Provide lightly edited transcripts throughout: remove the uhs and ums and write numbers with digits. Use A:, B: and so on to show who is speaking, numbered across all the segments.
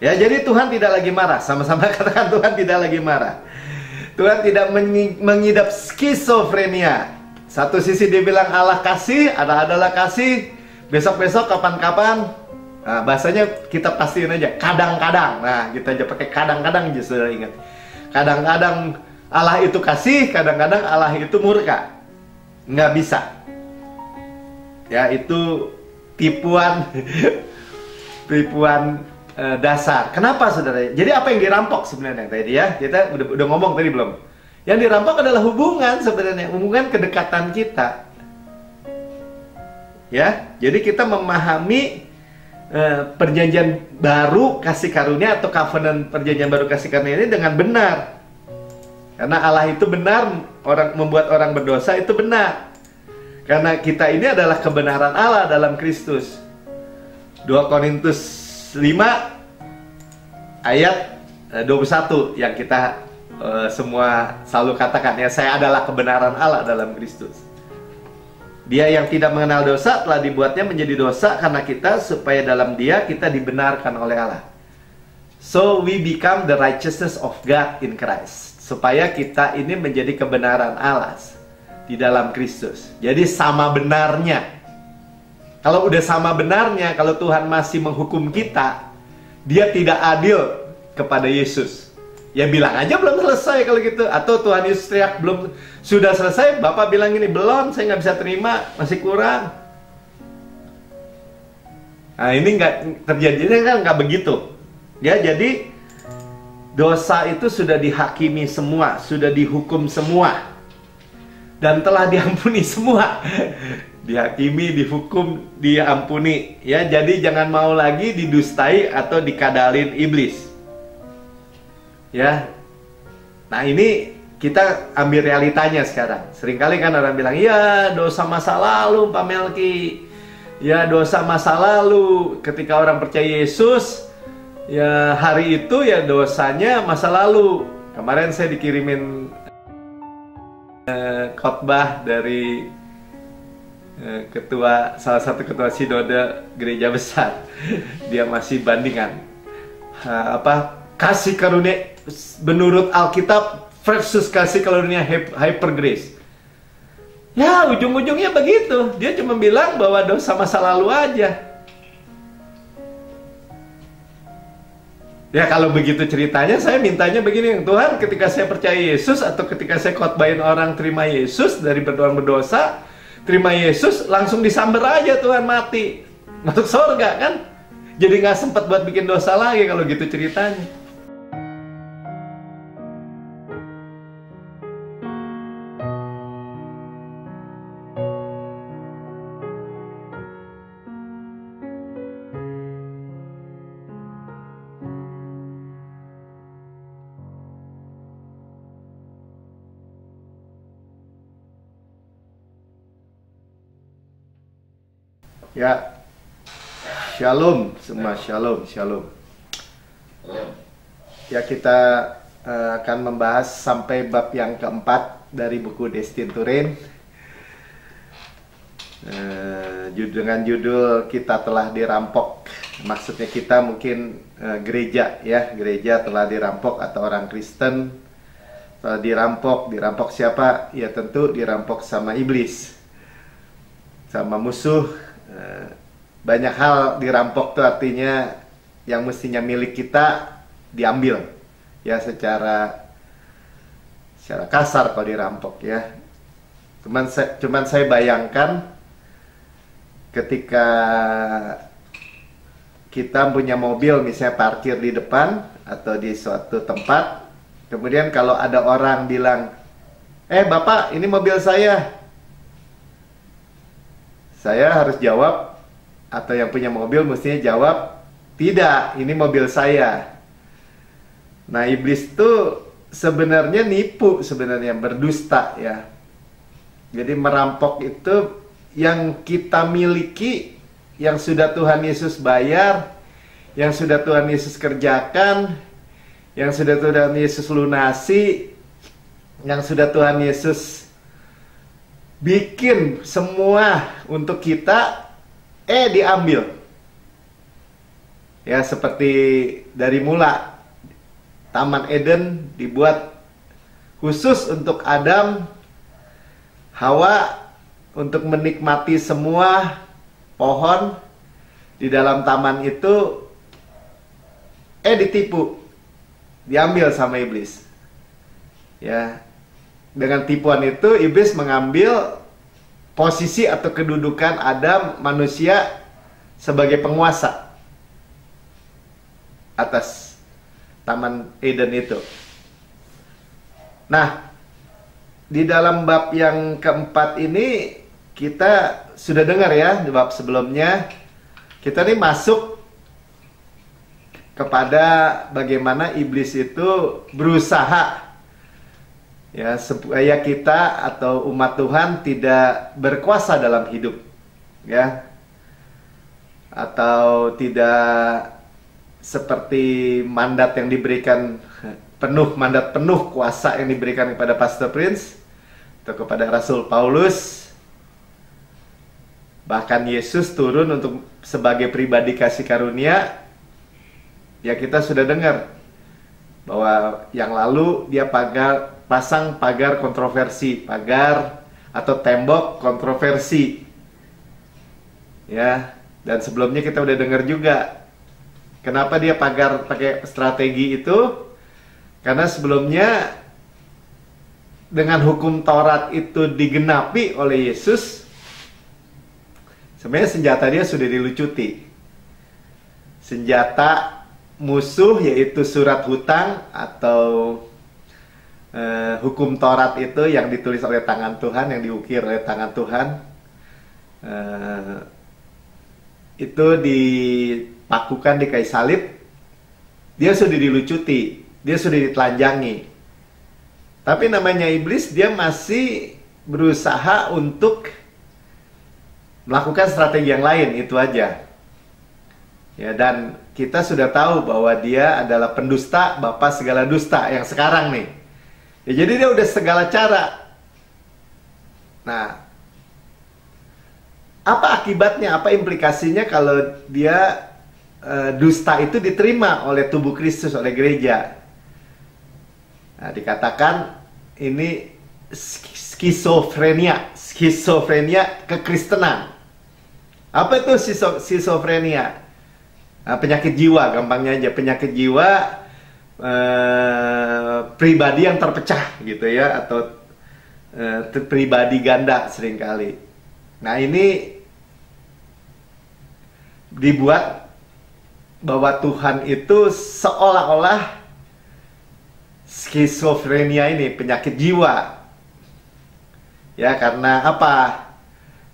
A: Ya, jadi Tuhan tidak lagi marah. Sama-sama katakan Tuhan tidak lagi marah. Tuhan tidak mengidap skizofrenia. Satu sisi dia bilang Allah kasih, adalah kasih. Besok-besok kapan-kapan. Nah, bahasanya kita pastiin aja, kadang-kadang. Nah, kita aja pakai kadang-kadang aja, sudah ingat. Kadang-kadang Allah itu kasih, kadang-kadang Allah itu murka. Nggak bisa. Ya, itu tipuan tipuan dasar. Kenapa, saudara? Jadi apa yang dirampok sebenarnya tadi ya? Kita udah ngomong tadi belum? Yang dirampok adalah hubungan sebenarnya, hubungan kedekatan kita. Ya, jadi kita memahami perjanjian baru kasih karunia atau covenant perjanjian baru kasih karunia ini dengan benar. Karena Allah itu benar, membuat orang berdosa itu benar. Karena kita ini adalah kebenaran Allah dalam Kristus. 2 Korintus 5 ayat 21 yang kita semua selalu katakan, ya, saya adalah kebenaran Allah dalam Kristus. Dia yang tidak mengenal dosa telah dibuatnya menjadi dosa karena kita, supaya dalam dia kita dibenarkan oleh Allah. So we become the righteousness of God in Christ. Supaya kita ini menjadi kebenaran Allah di dalam Kristus. Jadi sama benarnya. Kalau udah sama benarnya, kalau Tuhan masih menghukum kita, dia tidak adil kepada Yesus. Ya bilang aja belum selesai kalau gitu. Atau Tuhan Yesus teriak belum, sudah selesai, Bapak bilang ini belum, saya nggak bisa terima, masih kurang. Nah ini nggak terjadinya kan nggak begitu. Ya jadi dosa itu sudah dihakimi semua, sudah dihukum semua, dan telah diampuni semua. Dihakimi, dihukum, diampuni. Ya, jadi jangan mau lagi didustai atau dikadalin iblis. Ya. Nah, ini kita ambil realitanya sekarang. Seringkali kan orang bilang, "Ya, dosa masa lalu, Pak Melki." Ya, dosa masa lalu. Ketika orang percaya Yesus, ya hari itu ya dosanya masa lalu. Kemarin saya dikirimin khotbah dari salah satu ketua sinode gereja besar. Dia masih bandingan kasih karunia menurut Alkitab versus kasih karunia hyper grace. Ya ujung-ujungnya begitu. Dia cuma bilang bahwa dosa masa lalu aja. Ya kalau begitu ceritanya, saya mintanya begini, Tuhan, ketika saya percaya Yesus atau ketika saya khotbahin orang terima Yesus dari berdosa, terima Yesus, langsung disamber aja Tuhan, mati, masuk surga kan? Jadi nggak sempat buat bikin dosa lagi kalau gitu ceritanya. Ya, shalom semua, shalom. Ya kita akan membahas sampai bab yang keempat dari buku Destin to Reign. Dengan judul kita telah dirampok. Maksudnya kita mungkin gereja ya, gereja telah dirampok atau orang Kristen telah dirampok. Dirampok siapa? Ya tentu dirampok sama iblis, sama musuh. Banyak hal dirampok tuh artinya yang mestinya milik kita diambil ya, secara kasar kalau dirampok ya. Cuman saya bayangkan ketika kita punya mobil misalnya parkir di depan atau di suatu tempat, kemudian kalau ada orang bilang, Bapak ini mobil saya harus jawab, atau yang punya mobil mestinya jawab, tidak, ini mobil saya. Nah iblis itu sebenarnya nipu, sebenarnya berdusta ya. Jadi merampok itu yang kita miliki, yang sudah Tuhan Yesus bayar, yang sudah Tuhan Yesus kerjakan, yang sudah Tuhan Yesus lunasi, yang sudah Tuhan Yesus bikin semua untuk kita, diambil. Ya, seperti dari mula Taman Eden dibuat khusus untuk Adam, Hawa, untuk menikmati semua pohon di dalam taman itu. Ditipu, diambil sama iblis. Ya, dengan tipuan itu iblis mengambil posisi atau kedudukan Adam, manusia, sebagai penguasa atas Taman Eden itu. Nah, di dalam bab yang keempat ini kita sudah dengar ya, di bab sebelumnya kita nih masuk kepada bagaimana iblis itu berusaha ya supaya kita atau umat Tuhan tidak berkuasa dalam hidup, ya, atau tidak seperti mandat yang diberikan mandat penuh kuasa yang diberikan kepada Pastor Prince atau kepada Rasul Paulus. Bahkan Yesus turun untuk sebagai pribadi kasih karunia. Ya, kita sudah dengar bahwa yang lalu dia pasang pagar kontroversi, pagar atau tembok kontroversi. Ya, dan sebelumnya kita udah dengar juga kenapa dia pakai strategi itu. Karena sebelumnya dengan hukum Taurat itu digenapi oleh Yesus, sebenarnya senjata dia sudah dilucuti. Senjata musuh yaitu surat hutang atau hukum Taurat itu yang ditulis oleh tangan Tuhan, yang diukir oleh tangan Tuhan, itu dipakukan di kayu salib. Dia sudah dilucuti, dia sudah ditelanjangi. Tapi namanya iblis, dia masih berusaha untuk melakukan strategi yang lain, itu aja. Ya, dan kita sudah tahu bahwa dia adalah pendusta, bapa segala dusta yang sekarang nih. Ya, jadi dia udah segala cara. Nah, apa akibatnya, apa implikasinya kalau dia dusta itu diterima oleh tubuh Kristus, oleh gereja? Nah, dikatakan ini skizofrenia kekristenan. Apa itu skizofrenia? Nah, penyakit jiwa, gampangnya aja, penyakit jiwa pribadi yang terpecah gitu ya, atau pribadi ganda seringkali. Nah, ini dibuat bahwa Tuhan itu seolah-olah skizofrenia ini, penyakit jiwa. Ya, karena apa?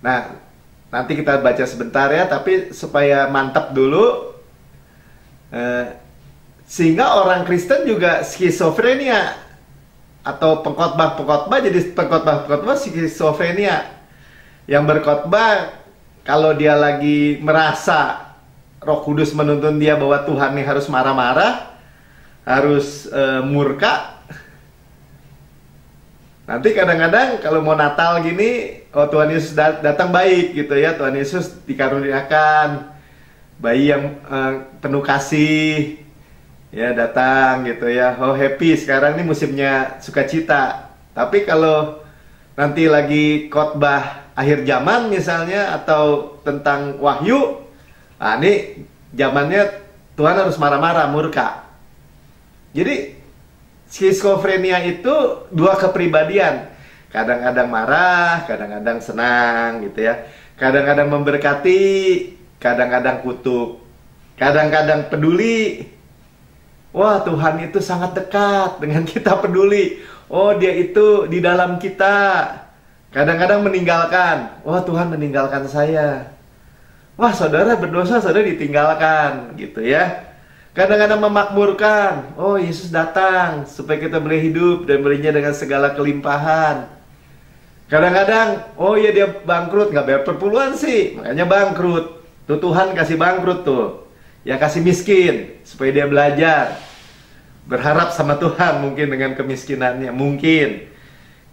A: Nah, nanti kita baca sebentar ya, tapi supaya mantap dulu, sehingga orang Kristen juga skizofrenia, atau pengkhotbah jadi pengkhotbah skizofrenia, yang berkhotbah kalau dia lagi merasa Roh Kudus menuntun dia bahwa Tuhan ini harus marah-marah, harus murka. Nanti kadang-kadang kalau mau Natal gini, oh Tuhan Yesus datang baik gitu ya, Tuhan Yesus dikaruniakan bayi yang penuh kasih, ya datang gitu ya, oh happy, sekarang ini musimnya sukacita. Tapi kalau nanti lagi khotbah akhir zaman misalnya, atau tentang wahyu, nah ini zamannya Tuhan harus marah-marah, murka. Jadi skizofrenia itu dua kepribadian, kadang-kadang marah, kadang-kadang senang gitu ya, kadang-kadang memberkati, kadang-kadang kutuk, kadang-kadang peduli. Wah, Tuhan itu sangat dekat dengan kita, peduli. Oh, dia itu di dalam kita. Kadang-kadang meninggalkan. Wah, Tuhan meninggalkan saya. Wah, saudara berdosa, saudara ditinggalkan gitu ya. Kadang-kadang memakmurkan. Oh, Yesus datang supaya kita boleh hidup dan berinya dengan segala kelimpahan. Kadang-kadang, oh ya dia bangkrut, nggak bayar perpuluhan sih, makanya bangkrut. Tuh Tuhan kasih bangkrut tuh, ya kasih miskin supaya dia belajar, berharap sama Tuhan mungkin dengan kemiskinannya, mungkin.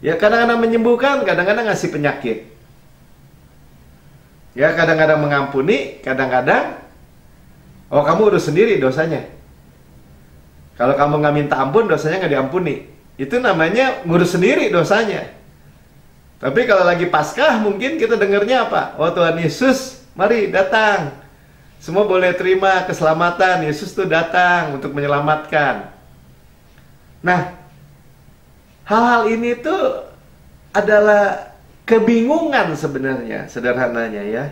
A: Ya kadang-kadang menyembuhkan, kadang-kadang ngasih Oh, kamu urus sendiri dosanya. Kalau kamu nggak minta ampun, dosanya nggak diampuni. Itu namanya ngurus sendiri dosanya. Tapi kalau lagi Paskah, mungkin kita dengarnya apa? Oh, Tuhan Yesus, mari datang. Semua boleh terima keselamatan. Yesus tuh datang untuk menyelamatkan. Nah, hal-hal ini tuh adalah kebingungan sebenarnya, sederhananya ya.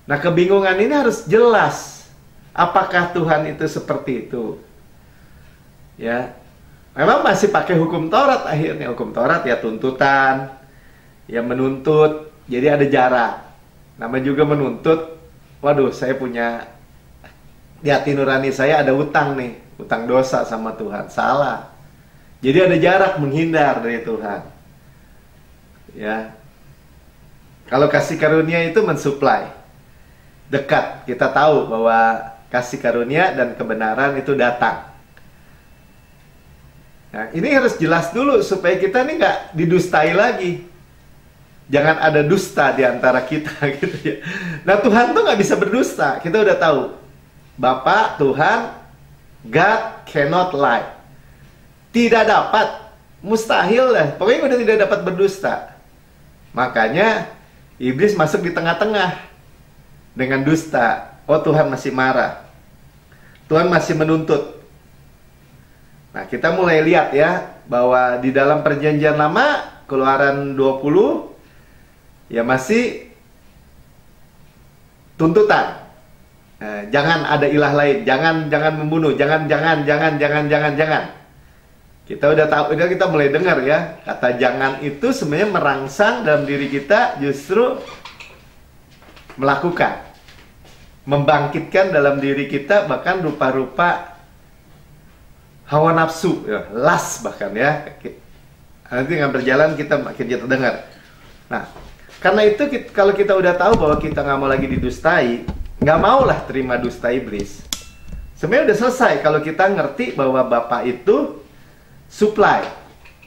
A: Nah, kebingungan ini harus jelas. Apakah Tuhan itu seperti itu? Ya, memang masih pakai hukum Taurat akhirnya. Hukum Taurat ya tuntutan, ya menuntut, jadi ada jarak. Namanya juga menuntut, waduh saya punya, di hati nurani saya ada utang nih, utang dosa sama Tuhan, salah. Jadi ada jarak menghindar dari Tuhan. Ya, kalau kasih karunia itu mensuplai, dekat, kita tahu bahwa kasih karunia dan kebenaran itu datang. Nah, ini harus jelas dulu supaya kita nih nggak didustai lagi. Jangan ada dusta di antara kita gitu ya. Nah, Tuhan tuh nggak bisa berdusta. Kita udah tahu. Bapa, Tuhan, God cannot lie. Tidak dapat, mustahil lah. Pokoknya udah tidak dapat berdusta. Makanya iblis masuk di tengah-tengah dengan dusta. Oh, Tuhan masih marah. Tuhan masih menuntut. Nah, kita mulai lihat ya, bahwa di dalam perjanjian lama, Keluaran 20, ya masih tuntutan. Jangan ada ilah lain, jangan membunuh, jangan. Kita udah tahu, kita mulai dengar ya, kata jangan itu sebenarnya merangsang dalam diri kita justru melakukan, membangkitkan dalam diri kita bahkan rupa-rupa hawa nafsu, ya, las bahkan ya. Nanti dengan berjalan kita makin kita dengar. Nah, karena itu kalau kita udah tahu bahwa kita nggak mau lagi didustai, nggak mau lah terima dusta iblis. Sebenarnya udah selesai kalau kita ngerti bahwa Bapa itu supply.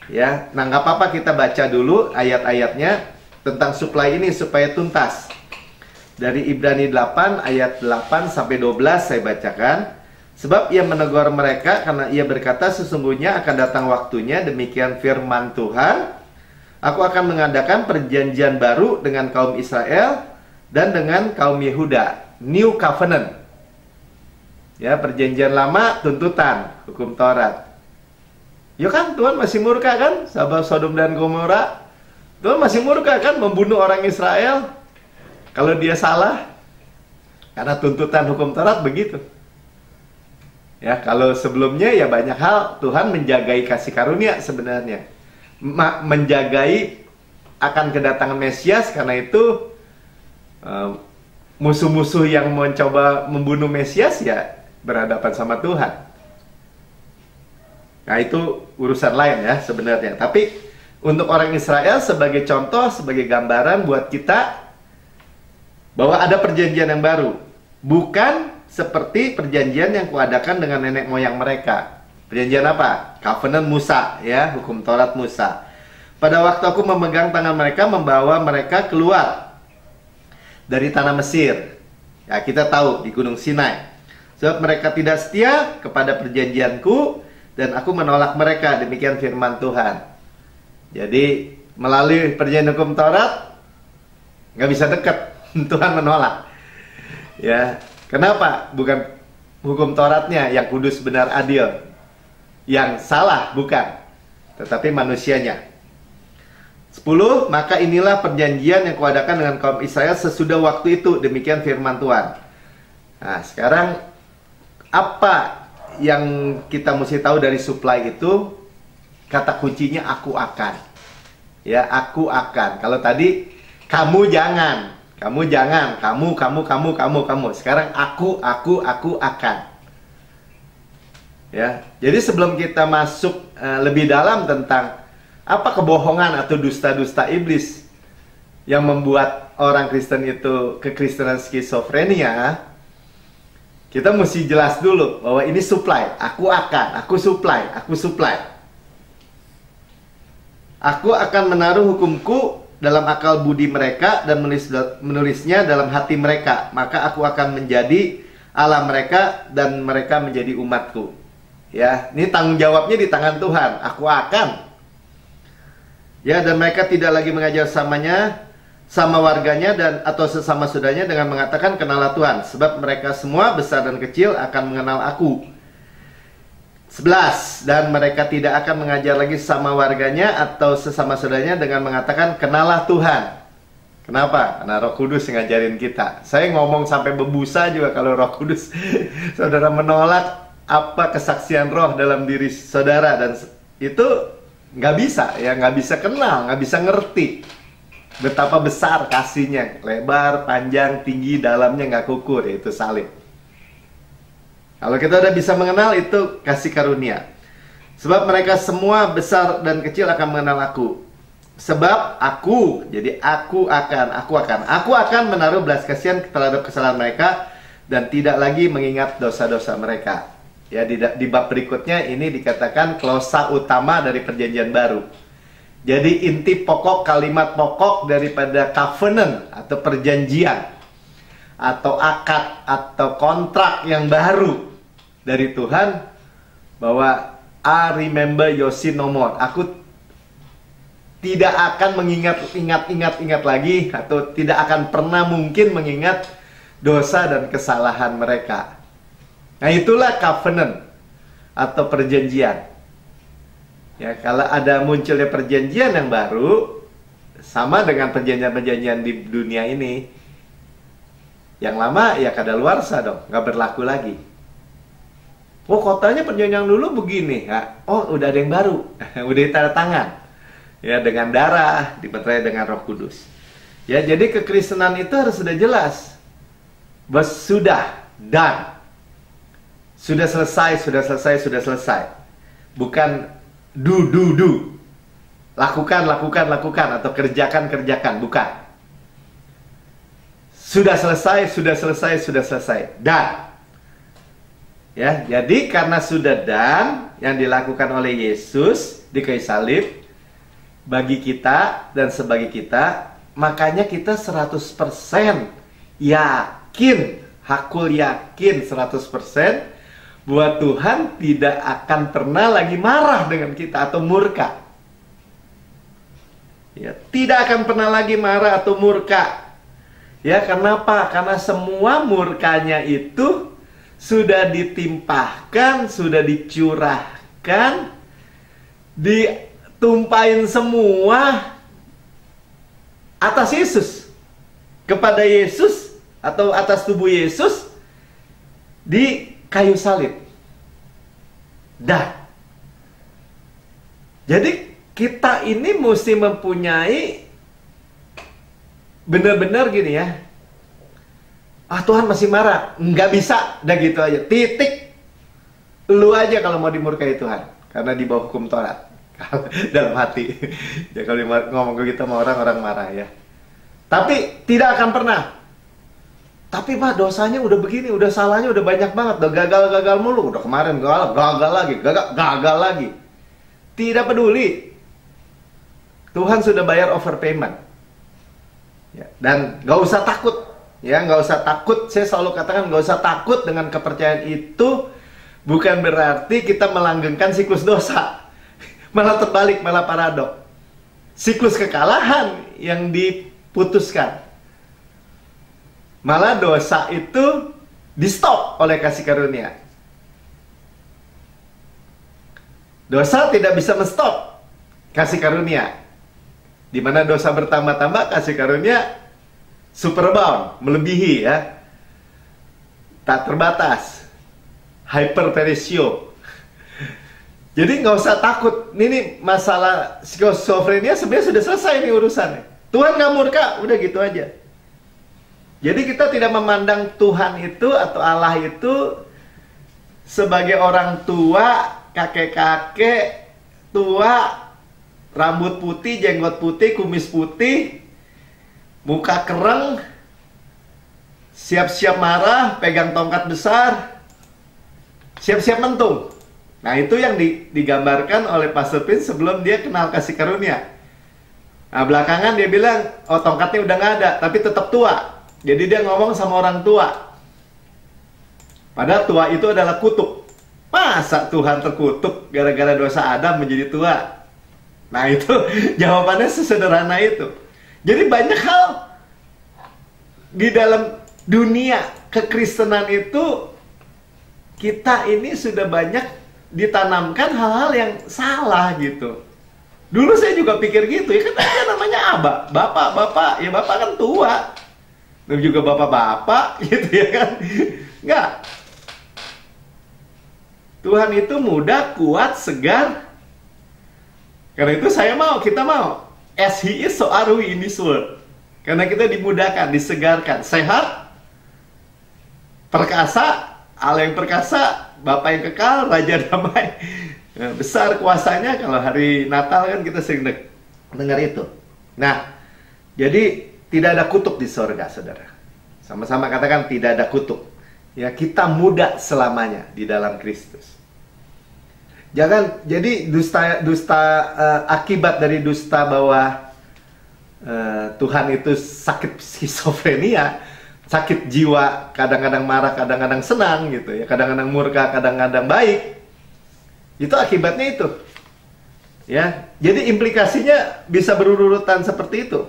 A: Ya, nah nggak apa-apa kita baca dulu ayat-ayatnya tentang supply ini supaya tuntas. Dari Ibrani 8 ayat 8 sampai 12 saya bacakan. Sebab ia menegur mereka karena ia berkata sesungguhnya akan datang waktunya, demikian firman Tuhan, aku akan mengadakan perjanjian baru dengan kaum Israel dan dengan kaum Yehuda. New covenant. Ya, perjanjian lama tuntutan, hukum Taurat. Ya kan, Tuhan masih murka kan, sahabat Sodom dan Gomora. Tuhan masih murka kan membunuh orang Israel kalau dia salah. Karena tuntutan hukum Taurat begitu. Ya, kalau sebelumnya ya banyak hal Tuhan menjagai kasih karunia sebenarnya. Menjagai akan kedatangan Mesias, karena itu musuh-musuh yang mencoba membunuh Mesias ya berhadapan sama Tuhan. Nah, itu urusan lain ya sebenarnya. Tapi untuk orang Israel sebagai contoh, sebagai gambaran buat kita bahwa ada perjanjian yang baru. Bukan seperti perjanjian yang kuadakan dengan nenek moyang mereka. Perjanjian apa? Covenant Musa, ya, hukum Taurat Musa. Pada waktu aku memegang tangan mereka, membawa mereka keluar dari tanah Mesir. Ya, kita tahu di Gunung Sinai. Sebab mereka tidak setia kepada perjanjianku dan aku menolak mereka, demikian firman Tuhan. Jadi melalui perjanjian hukum Taurat nggak bisa dekat, Tuhan menolak. Ya, kenapa? Bukan hukum Tauratnya yang kudus, benar, adil. Yang salah bukan, tetapi manusianya. 10. Maka inilah perjanjian yang kuadakan dengan kaum Israel sesudah waktu itu, demikian firman Tuhan. Nah, sekarang apa yang kita mesti tahu dari supply itu? Kata kuncinya aku akan. Ya, aku akan. Kalau tadi kamu jangan. Kamu jangan, kamu. Sekarang aku akan. Ya, jadi sebelum kita masuk lebih dalam tentang apa kebohongan atau dusta-dusta iblis yang membuat orang Kristen itu kekristenan skizofrenia, kita mesti jelas dulu bahwa ini supply. Aku akan, aku supply. Aku akan menaruh hukumku dalam akal budi mereka dan menulisnya dalam hati mereka. Maka aku akan menjadi Allah mereka dan mereka menjadi umatku. Ya, ini tanggung jawabnya di tangan Tuhan. Aku akan. Ya, dan mereka tidak lagi mengajar sama warganya dan atau sesama saudaranya dengan mengatakan kenalah Tuhan, sebab mereka semua besar dan kecil akan mengenal aku. 11. Dan mereka tidak akan mengajar lagi sama warganya atau sesama saudaranya dengan mengatakan kenalah Tuhan. Kenapa? Karena Roh Kudus yang ngajarin kita. Saya ngomong sampai berbusa juga kalau Roh Kudus saudara menolak apa kesaksian Roh dalam diri saudara, dan itu nggak bisa ya, nggak bisa kenal, nggak bisa ngerti betapa besar kasihnya, lebar, panjang, tinggi, dalamnya nggak kukur, yaitu salib. Kalau kita udah bisa mengenal, itu kasih karunia. Sebab mereka semua besar dan kecil akan mengenal aku. Sebab aku, jadi aku akan menaruh belas kasihan terhadap kesalahan mereka dan tidak lagi mengingat dosa-dosa mereka. Ya, di bab berikutnya ini dikatakan klausa utama dari perjanjian baru. Jadi inti pokok, kalimat pokok daripada covenant atau perjanjian atau akad atau kontrak yang baru dari Tuhan, bahwa I remember your sin no more. Aku tidak akan mengingat lagi, atau tidak akan pernah mungkin mengingat dosa dan kesalahan mereka. Nah, itulah covenant atau perjanjian. Ya, kalau ada munculnya perjanjian yang baru, sama dengan perjanjian-perjanjian di dunia ini, yang lama ya kadaluarsa dong, nggak berlaku lagi. Oh, kotanya perjanjian dulu begini, ya. Oh, udah ada yang baru, udah tanda tangan. Ya, dengan darah, dipercaya dengan Roh Kudus. Ya, jadi kekristenan itu harus sudah jelas. Bahwa sudah done. Sudah selesai. Bukan do. Lakukan atau kerjakan, bukan. Sudah selesai. Done. Ya, jadi karena sudah done yang dilakukan oleh Yesus di kayu salib bagi kita dan sebagai kita, makanya kita 100% yakin, hakul yakin 100% bahwa Tuhan tidak akan pernah lagi marah dengan kita atau murka. Ya, tidak akan pernah lagi marah atau murka. Ya, kenapa? Karena semua murkanya itu sudah ditimpahkan, sudah dicurahkan, ditumpahin semua atas Yesus, kepada Yesus atau atas tubuh Yesus di kayu salib. Dah. Jadi kita ini mesti mempunyai benar-benar gini ya. Ah, Tuhan masih marah. Nggak bisa, udah gitu aja. Titik. Lu aja kalau mau dimurkai Tuhan, karena di bawah hukum Taurat. Dalam hati. Ya, kalau ngomong gitu sama orang marah ya. Tapi tidak akan pernah. Tapi Pak, dosanya udah begini, udah salahnya udah banyak banget, udah gagal mulu, udah kemarin gagal lagi. Tidak peduli. Tuhan sudah bayar overpayment. Ya, dan gak usah takut. Ya, gak usah takut. Saya selalu katakan gak usah takut dengan kepercayaan itu. Bukan berarti kita melanggengkan siklus dosa. Malah terbalik, malah paradok. Siklus kekalahan yang diputuskan. Malah dosa itu di-stop oleh kasih karunia. Dosa tidak bisa men-stop kasih karunia. Di mana dosa bertambah-tambah, kasih karunia superabound, melebihi ya. Tak terbatas. Hyperperesio. Jadi nggak usah takut. Ini masalah skizofrenia sebenarnya sudah selesai nih urusannya. Tuhan nggak murka, udah gitu aja. Jadi kita tidak memandang Tuhan itu atau Allah itu sebagai orang tua, kakek-kakek, tua, rambut putih, jenggot putih, kumis putih, muka kereng, siap-siap marah, pegang tongkat besar, siap-siap mentung. Nah, itu yang digambarkan oleh Pastor Pin sebelum dia kenal kasih karunia. Nah, belakangan dia bilang, oh tongkatnya udah nggak ada, tapi tetap tua. Jadi dia ngomong sama orang tua. Padahal tua itu adalah kutuk. Masa Tuhan terkutuk gara-gara dosa Adam menjadi tua? Nah itu jawabannya sesederhana itu. Jadi banyak hal di dalam dunia kekristenan itu, kita ini sudah banyak ditanamkan hal-hal yang salah gitu. Dulu saya juga pikir gitu, ya kan ada namanya abah, bapak, ya bapak kan tua. Dan juga bapak-bapak gitu ya kan. Enggak. Tuhan itu muda, kuat, segar. Karena itu kita mau. As He is, so are we in this world. Karena kita dimudahkan, disegarkan, sehat, perkasa, Allah yang perkasa, Bapa yang kekal, Raja damai. Nah, besar kuasanya. Kalau hari Natal kan kita sering dengar itu. Nah, jadi tidak ada kutuk di sorga, saudara. Sama-sama katakan tidak ada kutuk. Ya, kita muda selamanya di dalam Kristus. Jangan, jadi akibat dari dusta bahwa Tuhan itu sakit skizofrenia, sakit jiwa, kadang-kadang marah, kadang-kadang senang gitu ya, kadang-kadang murka, kadang-kadang baik. Itu akibatnya itu. Ya, jadi implikasinya bisa berurutan seperti itu.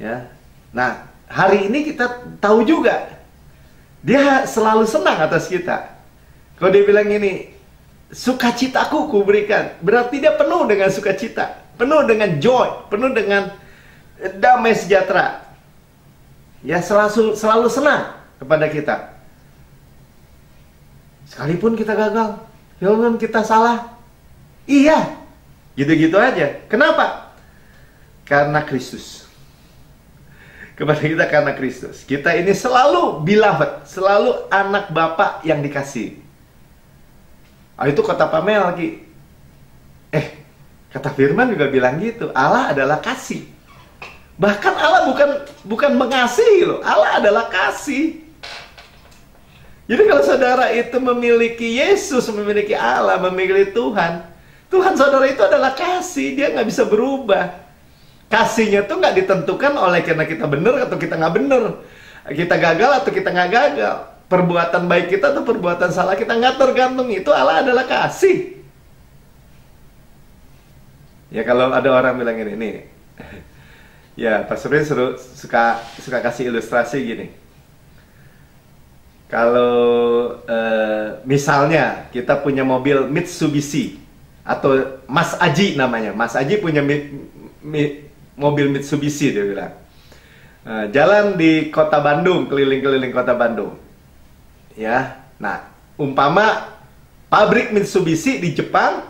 A: Ya. Nah, hari ini kita tahu juga dia selalu senang atas kita. Kalau dia bilang ini, sukacitaku kuberikan, berarti dia penuh dengan sukacita, penuh dengan joy, penuh dengan damai sejahtera. Ya, selalu senang kepada kita. Sekalipun kita gagal, sekalipun kita salah, iya, gitu-gitu aja. Kenapa? Karena Kristus. Kepada kita karena Kristus. Kita ini selalu beloved, selalu anak Bapa yang dikasihi. Itu kata Pamela lagi. Kata Firman juga bilang gitu. Allah adalah kasih. Bahkan Allah bukan mengasihi loh. Allah adalah kasih. Jadi kalau saudara itu memiliki Yesus, memiliki Allah, memiliki Tuhan, Tuhan saudara itu adalah kasih. Dia nggak bisa berubah. Kasihnya tuh nggak ditentukan oleh karena kita benar atau kita nggak benar, kita gagal atau kita nggak gagal, perbuatan baik kita atau perbuatan salah kita, nggak tergantung itu. Allah adalah kasih. Ya kalau ada orang bilang ini ya Pastor Ben suka kasih ilustrasi gini. Kalau misalnya kita punya mobil Mitsubishi atau Mas Aji namanya, Mas Aji punya mobil Mitsubishi, dia bilang. Jalan di kota Bandung, keliling-keliling kota Bandung. Ya, nah, umpama pabrik Mitsubishi di Jepang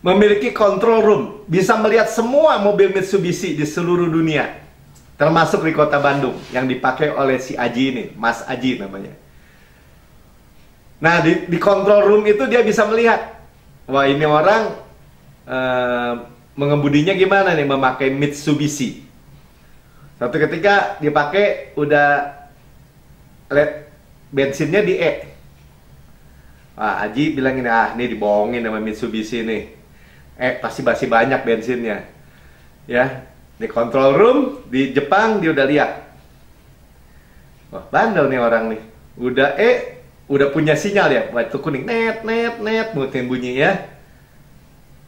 A: memiliki control room, bisa melihat semua mobil Mitsubishi di seluruh dunia, termasuk di kota Bandung yang dipakai oleh si Aji ini, Mas Aji namanya. Nah, di control room itu dia bisa melihat, wah ini orang mengemudinya gimana nih memakai Mitsubishi. Satu ketika dipakai udah bensinnya di E. Wah, Aji bilang ini, ini dibohongin sama Mitsubishi nih. Pasti banyak bensinnya. Ya, di control room di Jepang dia udah lihat. Wah, bandel nih orang nih. Udah punya sinyal ya, waktu kuning net mutin bunyi ya.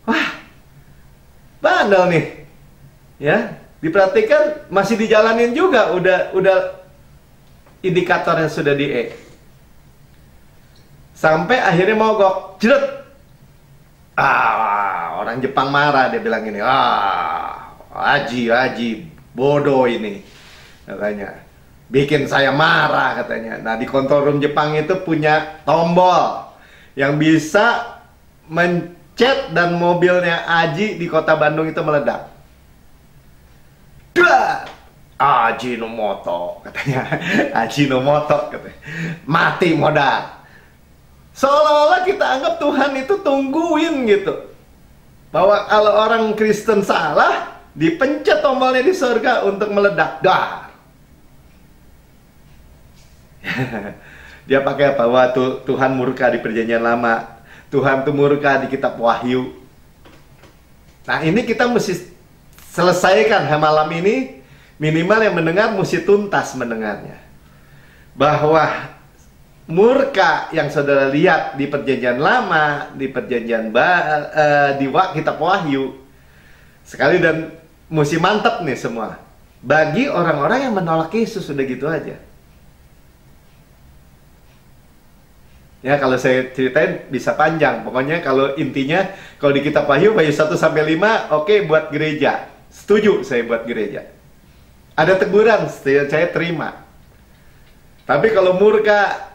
A: Wah, bandel nih. Ya, diperhatikan masih dijalanin juga, udah indikatornya sudah di E. Sampai akhirnya mogok, jeret. Orang Jepang marah, dia bilang ini, Aji bodoh ini, katanya. Bikin saya marah, katanya. Nah, di control room Jepang itu punya tombol yang bisa mencet dan mobilnya Aji di kota Bandung itu meledak. Ajinomoto, katanya. Ajinomoto, katanya. Mati modal. Seolah-olah kita anggap Tuhan itu tungguin gitu, bahwa kalau orang Kristen salah, dipencet tombolnya di surga untuk meledak. Dia pakai apa? Wah, Tuhan murka di perjanjian lama, Tuhan tuh murka di kitab Wahyu. Nah, ini kita mesti selesaikan malam ini. Minimal yang mendengar mesti tuntas mendengarnya, bahwa murka yang saudara lihat di perjanjian lama, di perjanjian di kitab Wahyu, sekali dan mesti mantap nih semua. Bagi orang-orang yang menolak Yesus, sudah gitu aja. Ya, kalau saya ceritain bisa panjang. Pokoknya kalau intinya, kalau di kitab Wahyu 1-5, oke, buat gereja. Setuju saya buat gereja. Ada teguran, saya terima. Tapi kalau murka,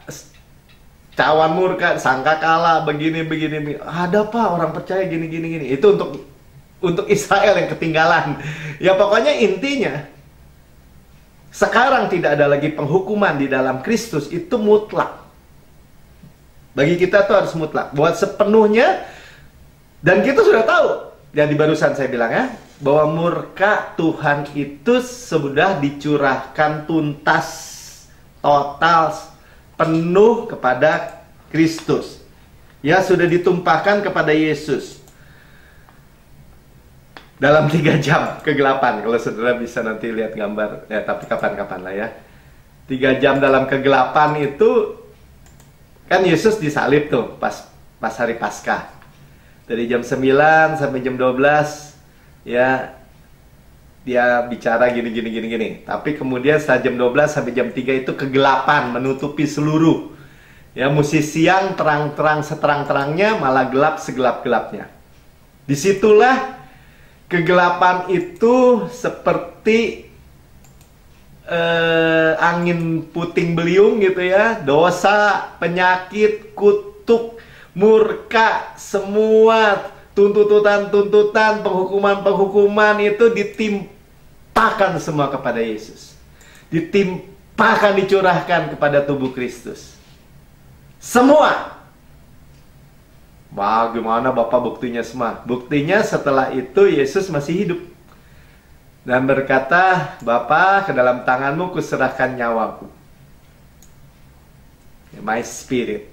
A: cawan murka, sangka kalah, begini, ada apa orang percaya gini. Itu untuk Israel yang ketinggalan. Ya pokoknya intinya, sekarang tidak ada lagi penghukuman di dalam Kristus, itu mutlak. Bagi kita tuh harus mutlak, buat sepenuhnya. Dan kita sudah tahu, yang di barusan saya bilang ya, bahwa murka Tuhan itu sudah dicurahkan tuntas, total, penuh kepada Kristus. Ya, sudah ditumpahkan kepada Yesus. Dalam 3 jam kegelapan, kalau saudara bisa nanti lihat gambar, ya tapi kapan-kapan lah ya. 3 jam dalam kegelapan itu, kan Yesus disalib tuh pas hari Paskah. Dari jam 9 sampai jam 12 ya dia bicara gini. Tapi kemudian setelah jam 12 sampai jam 3 itu kegelapan menutupi seluruh. Ya mesti siang terang-terang seterang-terangnya, malah gelap segelap-gelapnya. Disitulah kegelapan itu seperti angin puting beliung gitu ya. Dosa, penyakit, kutuk, murka, semua tuntutan, penghukuman itu ditimpakan semua kepada Yesus. Ditimpakan, dicurahkan kepada tubuh Kristus. Semua. Bagaimana Bapak buktinya semua? Buktinya setelah itu Yesus masih hidup. Dan berkata, Bapa, ke dalam tanganmu kuserahkan nyawaku. My spirit.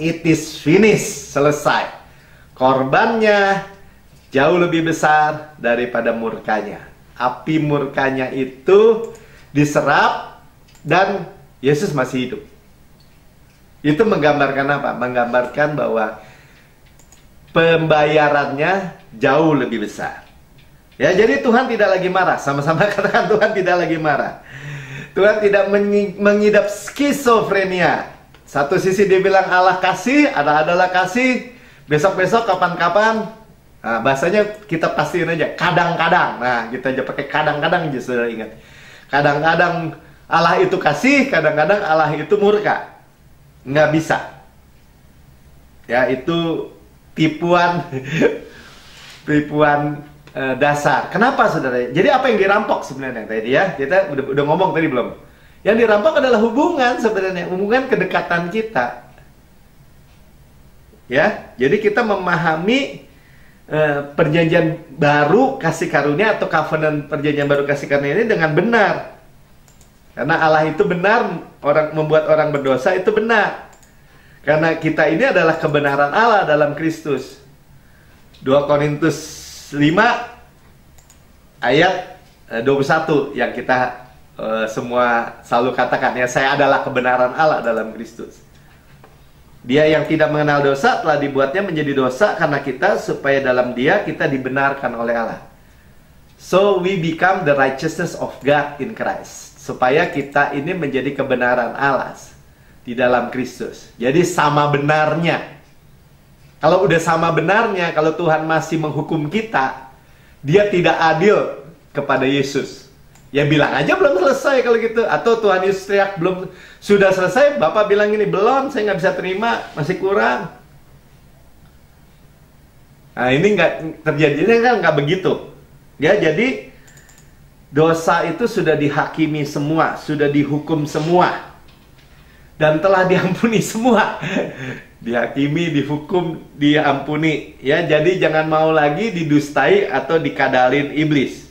A: It is finished. Selesai. Korbannya jauh lebih besar daripada murkanya. Api murkanya itu diserap dan Yesus masih hidup. Itu menggambarkan apa? Menggambarkan bahwa pembayarannya jauh lebih besar. Ya, jadi Tuhan tidak lagi marah. Sama-sama katakan, Tuhan tidak lagi marah. Tuhan tidak mengidap skizofrenia. Satu sisi dia bilang Allah kasih, adalah kasih. Besok-besok kapan-kapan. Nah, bahasanya kita pastiin aja, kadang-kadang. Nah, kita aja pakai kadang-kadang aja, saudara ingat. Kadang-kadang Allah itu kasih, kadang-kadang Allah itu murka. Nggak bisa. Ya, itu tipuan dasar. Kenapa saudara? Jadi apa yang dirampok sebenarnya tadi ya? Kita udah ngomong tadi belum? Yang dirampok adalah hubungan sebenarnya, hubungan kedekatan kita. Ya, jadi kita memahami perjanjian baru kasih karunia atau covenant perjanjian baru kasih karunia ini dengan benar. Karena Allah itu benar, membuat orang berdosa itu benar. Karena kita ini adalah kebenaran Allah dalam Kristus. 2 Korintus 5 ayat 21 yang kita semua selalu katakan ya, saya adalah kebenaran Allah dalam Kristus. Dia yang tidak mengenal dosa telah dibuatnya menjadi dosa karena kita, supaya dalam dia kita dibenarkan oleh Allah. So we become the righteousness of God in Christ. Supaya kita ini menjadi kebenaran Allah di dalam Kristus. Jadi sama benarnya. Kalau udah sama benarnya, kalau Tuhan masih menghukum kita, dia tidak adil kepada Yesus. Ya bilang aja belum selesai kalau gitu. Atau Tuhan Yesus teriak belum, sudah selesai, Bapak bilang ini belum, saya nggak bisa terima, masih kurang. Nah ini nggak terjadi, kan nggak begitu. Ya jadi dosa itu sudah dihakimi semua, sudah dihukum semua, dan telah diampuni semua. Dihakimi, dihukum, diampuni. Ya jadi jangan mau lagi didustai atau dikadalin iblis.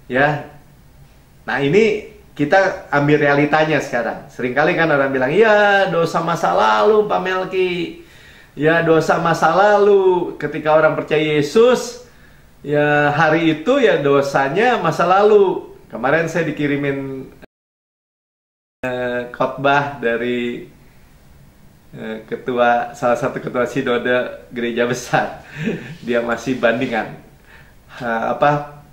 A: Ya, nah ini kita ambil realitanya sekarang. Seringkali kan orang bilang, ya dosa masa lalu Pak Melki. Ya dosa masa lalu. Ketika orang percaya Yesus, ya hari itu ya dosanya masa lalu. Kemarin saya dikirimin khotbah dari salah satu ketua sinode gereja besar. Dia masih bandingan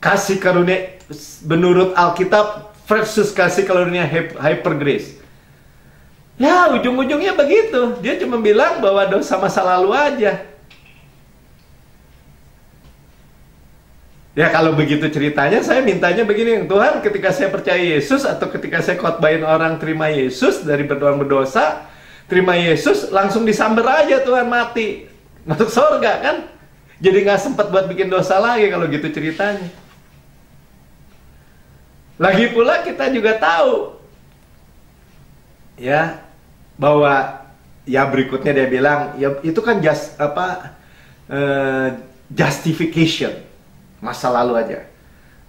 A: kasih karunia menurut Alkitab versus kasih karunia hyper grace. Ya, ujung-ujungnya begitu. Dia cuma bilang bahwa dosa masa lalu aja. Ya, kalau begitu ceritanya, saya mintanya begini, Tuhan, ketika saya percaya Yesus atau ketika saya khotbahin orang terima Yesus dari berdosa, terima Yesus, langsung disamber aja Tuhan, mati. Masuk surga kan? Jadi nggak sempat buat bikin dosa lagi kalau gitu ceritanya. Lagi pula kita juga tahu ya bahwa ya berikutnya dia bilang ya itu kan justification masa lalu aja.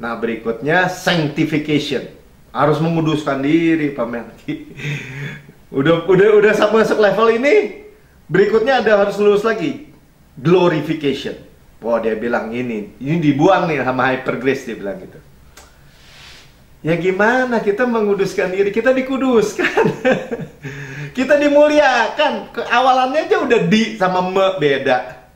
A: Nah berikutnya sanctification, harus menguduskan diri Pak Melki. udah sampai masuk level ini, berikutnya ada harus lulus lagi glorification. Wah dia bilang ini dibuang nih sama hyper grace, dia bilang gitu. Ya gimana kita menguduskan diri, kita dikuduskan. Kita dimuliakan. Awalannya aja udah di sama me beda.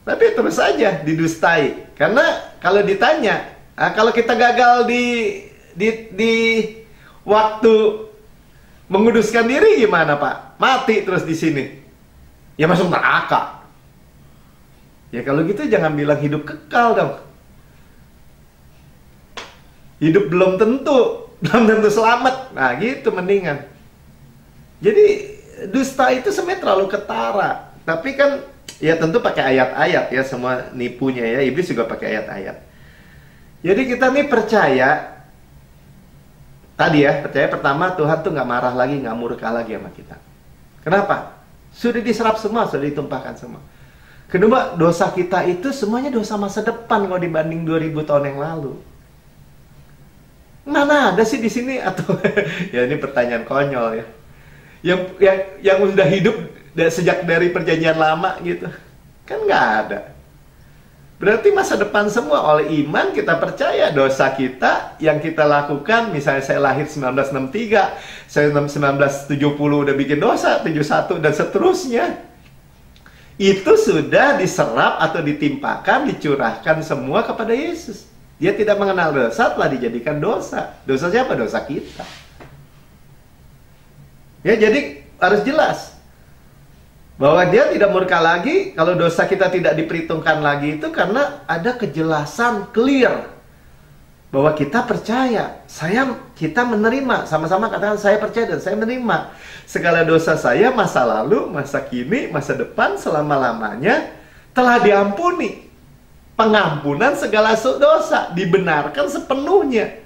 A: Tapi terus saja didustai. Karena kalau ditanya, kalau kita gagal di waktu menguduskan diri gimana Pak? Mati terus di sini. Ya masuk neraka. Ya kalau gitu jangan bilang hidup kekal dong. Hidup belum tentu selamat. Nah gitu mendingan. Jadi dusta itu sebenarnya terlalu ketara. Tapi kan ya tentu pakai ayat-ayat ya, semua nipunya ya. Iblis juga pakai ayat-ayat. Jadi kita nih percaya, tadi ya, percaya pertama Tuhan tuh nggak marah lagi, nggak murka lagi sama kita. Kenapa? Sudah diserap semua, sudah ditumpahkan semua. Kedua, dosa kita itu semuanya dosa masa depan kalau dibanding 2000 tahun yang lalu. Mana ada sih di sini atau ya ini pertanyaan konyol ya. Yang sudah hidup sejak dari perjanjian lama gitu. Kan nggak ada. Berarti masa depan semua oleh iman kita percaya dosa kita yang kita lakukan, misalnya saya lahir 1963, saya 1970 udah bikin dosa, 71 dan seterusnya. Itu sudah diserap atau ditimpakan, dicurahkan semua kepada Yesus. Dia tidak mengenal dosa, telah dijadikan dosa. Dosa siapa? Dosa kita. Ya, jadi harus jelas bahwa dia tidak murka lagi kalau dosa kita tidak diperhitungkan lagi, itu karena ada kejelasan clear bahwa kita percaya, kita menerima, sama-sama katakan saya percaya dan saya menerima segala dosa saya, masa lalu, masa kini, masa depan, selama-lamanya telah diampuni. Pengampunan segala dosa dibenarkan sepenuhnya.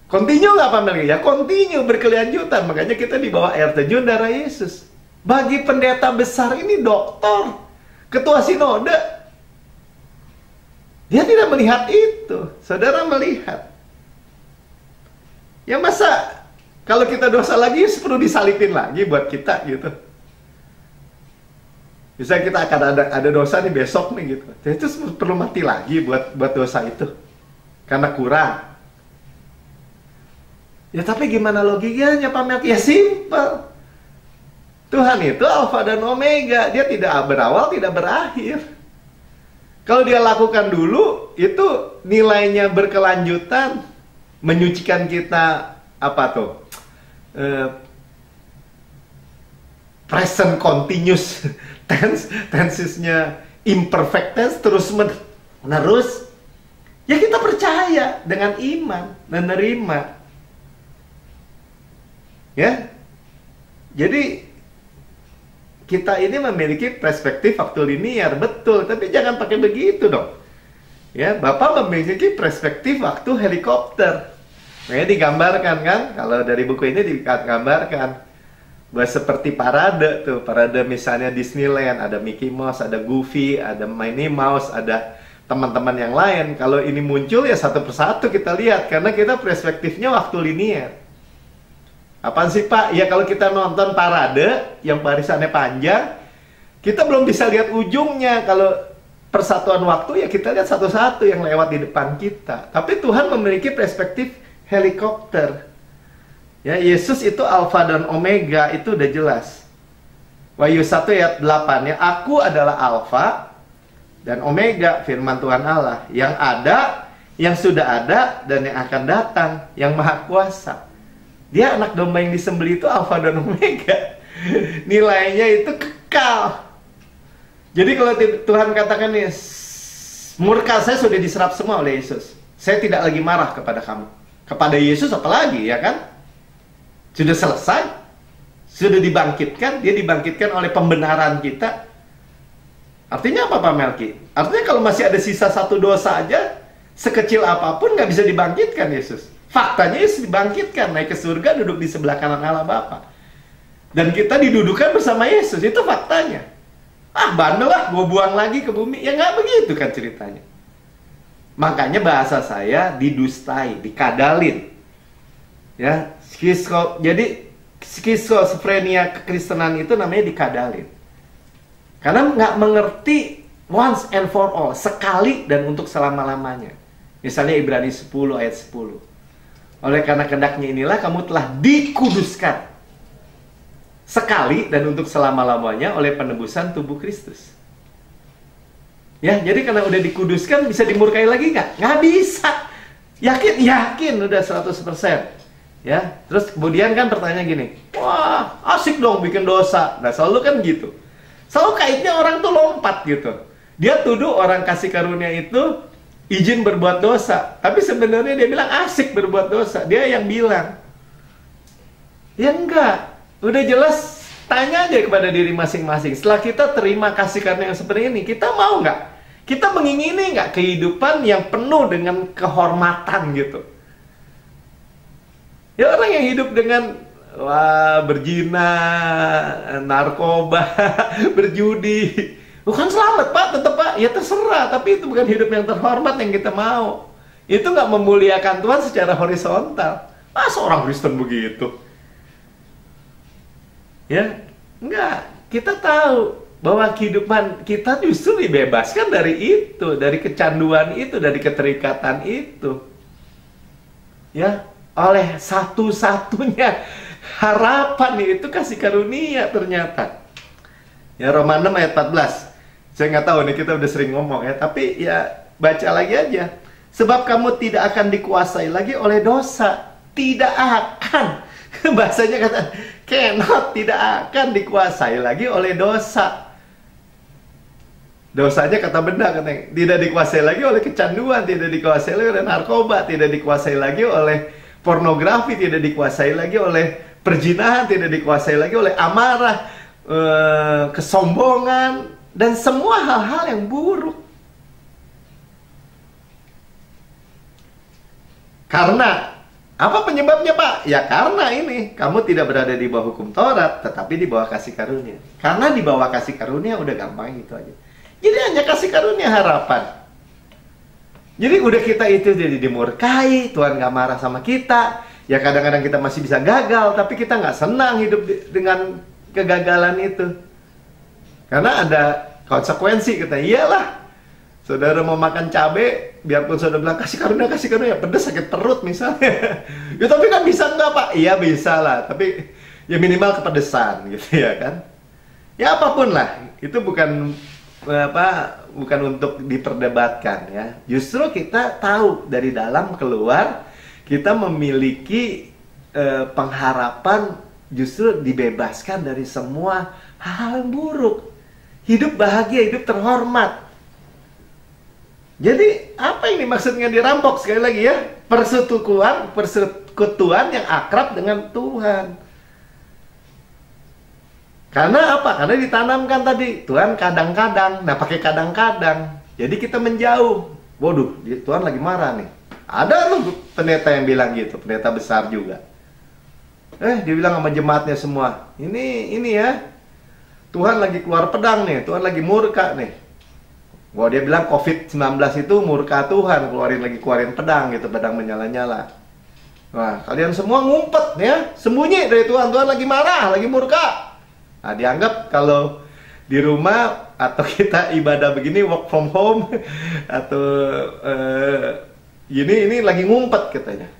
A: Continue nggak Pak Melki? Ya continue, berkelanjutan. Makanya kita di bawah air terjun darah Yesus. Bagi pendeta besar ini doktor, ketua sinode, dia tidak melihat itu. Saudara melihat. Ya masa kalau kita dosa lagi perlu disalipin lagi buat kita gitu. Misalnya kita akan ada dosa nih besok nih gitu. Jadi itu perlu mati lagi buat dosa itu. Karena kurang. Ya tapi gimana logikanya Pak Melki? Ya simple. Tuhan itu Alfa dan Omega. Dia tidak berawal, tidak berakhir. Kalau dia lakukan dulu, itu nilainya berkelanjutan. Menyucikan kita, apa tuh? Present continuous tense, tensesnya imperfect tense, terus menerus. Ya kita percaya dengan iman, menerima. Ya, jadi kita ini memiliki perspektif waktu linear, betul, tapi jangan pakai begitu dong. Ya, Bapak memiliki perspektif waktu helikopter. Nah, digambarkan kan, kalau dari buku ini digambarkan bahwa seperti parade tuh, parade misalnya Disneyland, ada Mickey Mouse, ada Goofy, ada Minnie Mouse, ada teman-teman yang lain. Kalau ini muncul ya satu persatu kita lihat, karena kita perspektifnya waktu linear. Apaan sih Pak? Ya kalau kita nonton parade yang barisannya panjang, kita belum bisa lihat ujungnya. Kalau persatuan waktu ya kita lihat satu-satu yang lewat di depan kita. Tapi Tuhan memiliki perspektif helikopter. Ya, Yesus itu Alfa dan Omega, itu udah jelas. Wahyu 1 ayat 8 ya, aku adalah Alfa dan Omega, firman Tuhan Allah, yang ada, yang sudah ada, dan yang akan datang, yang maha kuasa. Dia anak domba yang disembelih itu Alfa dan Omega. Nilainya itu kekal. Jadi kalau Tuhan katakan nih, murka saya sudah diserap semua oleh Yesus, saya tidak lagi marah kepada kamu. Kepada Yesus apalagi, ya kan? Sudah selesai, sudah dibangkitkan, dia dibangkitkan oleh pembenaran kita. Artinya apa Pak Melki? Artinya kalau masih ada sisa satu dosa aja, sekecil apapun nggak bisa dibangkitkan Yesus. Faktanya Yesus dibangkitkan, naik ke surga, duduk di sebelah kanan Allah Bapa. Dan kita didudukan bersama Yesus, itu faktanya. Ah, bandel lah, gue buang lagi ke bumi. Ya nggak begitu kan ceritanya. Makanya bahasa saya didustai, dikadalin. Ya, jadi skizofrenia kekristenan itu namanya dikadalin. Karena nggak mengerti once and for all, sekali dan untuk selama-lamanya. Misalnya Ibrani 10 ayat 10. Oleh karena kehendaknya inilah kamu telah dikuduskan sekali dan untuk selama-lamanya oleh penebusan tubuh Kristus. Ya, jadi karena udah dikuduskan, bisa dimurkai lagi nggak? Nggak bisa. Yakin udah 100%. Ya, terus kemudian kan pertanyaan gini, wah asik dong bikin dosa. Nah selalu kan gitu, selalu kaitnya orang tuh lompat gitu. Dia tuduh orang kasih karunia itu izin berbuat dosa, tapi sebenarnya dia bilang asik berbuat dosa. Dia yang bilang, ya enggak, udah jelas. Tanya aja kepada diri masing-masing. Setelah kita terima kasih karunia yang seperti ini, kita mau nggak? Kita mengingini nggak kehidupan yang penuh dengan kehormatan gitu? Ya orang yang hidup dengan berzina, narkoba, berjudi, bukan selamat Pak, tetap Pak, ya terserah, tapi itu bukan hidup yang terhormat yang kita mau. Itu nggak memuliakan Tuhan secara horizontal. Masa orang Kristen begitu? Ya, enggak. Kita tahu bahwa kehidupan kita justru dibebaskan dari itu, dari kecanduan itu, dari keterikatan itu. Ya, oleh satu-satunya harapan itu kasih karunia ternyata. Ya, Roma 6 ayat 14. Saya nggak tahu nih, kita udah sering ngomong ya, tapi ya baca lagi aja. Sebab kamu tidak akan dikuasai lagi oleh dosa. Tidak akan. Bahasanya kata cannot, tidak akan dikuasai lagi oleh dosa. Dosanya kata benda, katanya tidak dikuasai lagi oleh kecanduan, tidak dikuasai lagi oleh narkoba, tidak dikuasai lagi oleh pornografi, tidak dikuasai lagi oleh perzinahan, tidak dikuasai lagi oleh amarah, kesombongan, dan semua hal-hal yang buruk. Karena apa penyebabnya Pak? Ya karena ini, kamu tidak berada di bawah hukum Taurat, tetapi di bawah kasih karunia. Karena di bawah kasih karunia udah gampang itu aja. Jadi hanya kasih karunia harapan. Jadi udah kita itu jadi dimurkai, Tuhan gak marah sama kita. Ya kadang-kadang kita masih bisa gagal, tapi kita gak senang hidup dengan kegagalan itu. Karena ada konsekuensi, kita iyalah. Saudara mau makan cabai, biarpun saudara bilang kasih karunia, pedes sakit perut misalnya. Ya tapi kan bisa enggak Pak? Iya bisa lah, tapi ya minimal kepedesan gitu ya kan. Ya apapun lah, itu bukan untuk diperdebatkan ya. Justru kita tahu dari dalam keluar, kita memiliki pengharapan justru dibebaskan dari semua hal-hal yang buruk. Hidup bahagia, hidup terhormat. Jadi apa ini maksudnya dirampok? Sekali lagi ya, persekutuan yang akrab dengan Tuhan. Karena apa? Karena ditanamkan tadi, Tuhan kadang-kadang. Nah pakai kadang-kadang, jadi kita menjauh. Waduh, Tuhan lagi marah nih. Ada loh pendeta yang bilang gitu, pendeta besar juga. Dia bilang sama jemaatnya semua, ini ya, Tuhan lagi keluar pedang nih, Tuhan lagi murka nih. Wah, dia bilang COVID-19 itu murka Tuhan, keluarin pedang gitu, pedang menyala-nyala. Wah, kalian semua ngumpet ya, sembunyi dari Tuhan, Tuhan lagi marah, lagi murka. Nah, dianggap kalau di rumah atau kita ibadah begini, work from home, atau ini lagi ngumpet katanya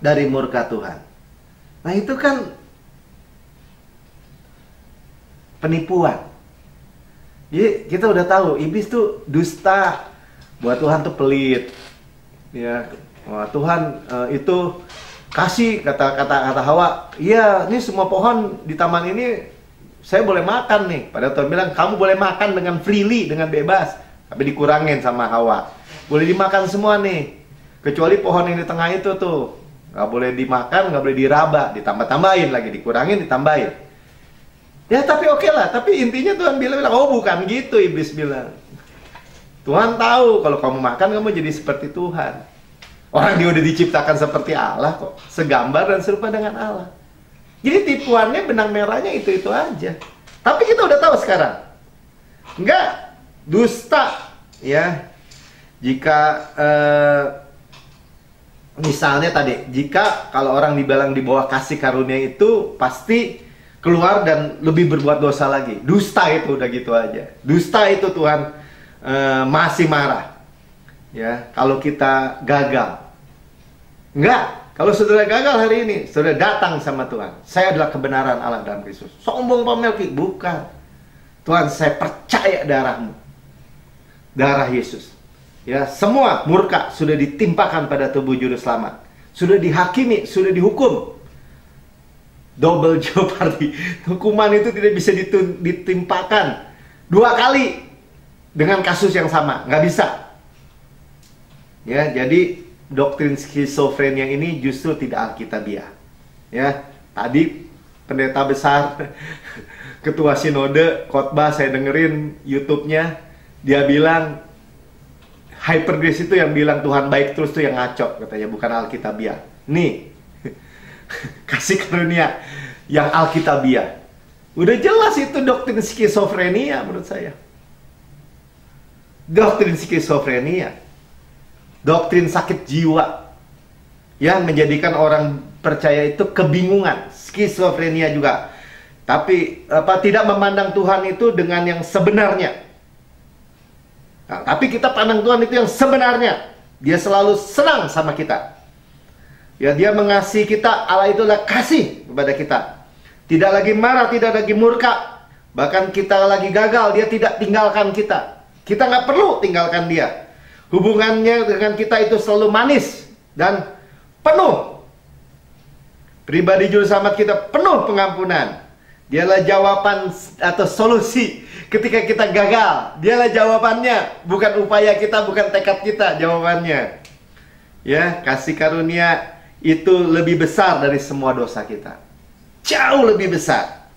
A: dari murka Tuhan. Nah itu kan penipuan. Jadi kita udah tahu iblis tuh dusta, buat Tuhan tuh pelit. Ya, wah, Tuhan itu kasih kata Hawa, iya, ini semua pohon di taman ini saya boleh makan nih. Padahal Tuhan bilang kamu boleh makan dengan freely, dengan bebas. Tapi dikurangin sama Hawa. Boleh dimakan semua nih, kecuali pohon yang di tengah itu tuh nggak boleh dimakan, nggak boleh diraba, ditambah-tambahin lagi, dikurangin, ditambahin. Ya tapi oke lah, tapi intinya Tuhan bilang, oh bukan gitu, iblis bilang. Tuhan tahu kalau kamu makan kamu jadi seperti Tuhan. Orang dia udah diciptakan seperti Allah kok, segambar dan serupa dengan Allah. Jadi tipuannya benang merahnya itu-itu aja. Tapi kita udah tahu sekarang. Enggak, dusta ya. Jika misalnya tadi, jika kalau orang dibilang di bawah kasih karunia itu pasti keluar dan lebih berbuat dosa lagi. Dusta itu udah gitu aja. Dusta itu Tuhan masih marah. Ya, kalau kita gagal. Enggak, kalau saudara gagal hari ini, saudara datang sama Tuhan. Saya adalah kebenaran Allah dalam Kristus. Sombong pamelki, bukan. Tuhan, saya percaya darahmu. Darah Yesus. Ya, semua murka sudah ditimpakan pada tubuh juru selamat. Sudah dihakimi, sudah dihukum. Double jeopardy. Hukuman itu tidak bisa ditimpakan 2 kali dengan kasus yang sama, nggak bisa. Ya, jadi doktrin skizofrenia ini justru tidak alkitabiah. Ya, tadi pendeta besar, ketua sinode khotbah saya dengerin YouTube-nya, dia bilang hyper grace itu yang bilang Tuhan baik terus tuh yang ngaco katanya, bukan alkitabiah. Nih, kasih karunia yang alkitabiah. Udah jelas itu doktrin skizofrenia menurut saya. Doktrin skizofrenia, doktrin sakit jiwa yang menjadikan orang percaya itu kebingungan, skizofrenia juga. Tapi tidak memandang Tuhan itu dengan yang sebenarnya. Nah, tapi kita pandang Tuhan itu yang sebenarnya. Dia selalu senang sama kita. Ya, dia mengasihi kita. Allah itu adalah kasih kepada kita. Tidak lagi marah, tidak lagi murka. Bahkan kita lagi gagal, dia tidak tinggalkan kita. Kita nggak perlu tinggalkan dia. Hubungannya dengan kita itu selalu manis dan penuh. Pribadi juru selamat kita penuh pengampunan. Dialah jawaban atau solusi ketika kita gagal. Dialah jawabannya, bukan upaya kita, bukan tekad kita jawabannya. Ya, kasih karunia itu lebih besar dari semua dosa kita. Jauh lebih besar.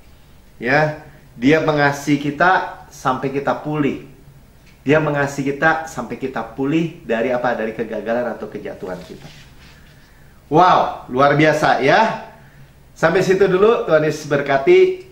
A: Ya, dia mengasihi kita sampai kita pulih. Dia mengasihi kita sampai kita pulih dari apa? Dari kegagalan atau kejatuhan kita. Wow, luar biasa ya. Sampai situ dulu, Tuhan Yesus berkati.